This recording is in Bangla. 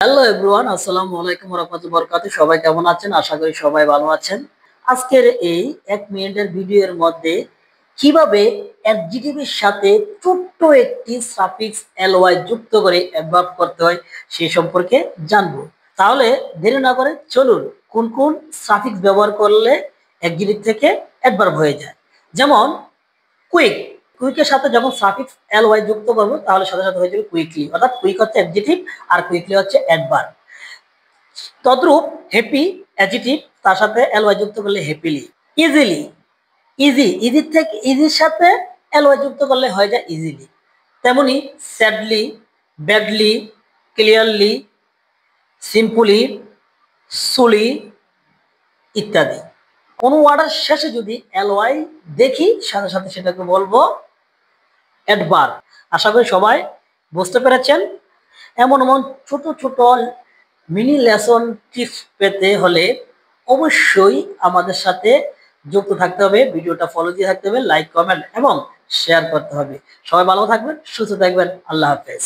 হ্যালো এভরিওয়ান, আসসালামু আলাইকুম ওয়া রাহমাতুল্লাহি ওয়া বারাকাতুহু। সবাই কেমন আছেন? আশা করি সবাই ভালো আছেন। আজকের এই 1 মিনিটের ভিডিওর মধ্যে কিভাবে অ্যাডজেক্টিভের সাথে ছোট্ট একটি সাফিক্স ly যুক্ত করে অ্যাডভার্ব করতে হয় সেই সম্পর্কে জানবো। তাহলে দেরি না করে চলুন কোন কোন সাফিক্স ব্যবহার করলে অ্যাডজেক্টিভ থেকে অ্যাডভার্ব হয়ে যায়। যেমন কুইক, কুইকের সাথে যখন সাফিক্স ly যুক্ত করব তাহলে সাথে সাথে হয়ে যাবে কুইকলি, অর্থাৎ কুইক হচ্ছে অ্যাডজেক্টিভ আর কুইকলি হচ্ছে অ্যাডভার্ব। তদ্রূপ হ্যাপি অ্যাডজেক্টিভ, তার সাথে ly যুক্ত করলে হ্যাপিলি। ইজিলি, ইজির থেকে ইজির সাথে ly যুক্ত করলে হয়ে যায় ইজিলি। তেমনি স্যাডলি, ব্যাডলি, ক্লিয়ারলি, সিম্পলি, সুলি ইত্যাদি। কোনো ওয়ার্ডের শেষে যদি ly দেখি সাথে সাথে সেটাকে বলবো অ্যাডভার্ব। আশা করি সবাই বুঝতে পেরেছেন। এমন এমন ছোট ছোট মিনি লেসন টিপস পেতে হলে অবশ্যই আমাদের সাথে যুক্ত থাকতে হবে, ভিডিওটা ফলো দিয়ে থাকতে হবে, লাইক কমেন্ট এবং শেয়ার করতে হবে। সবাই ভালো থাকবেন, সুস্থ থাকবেন। আল্লাহ হাফেজ।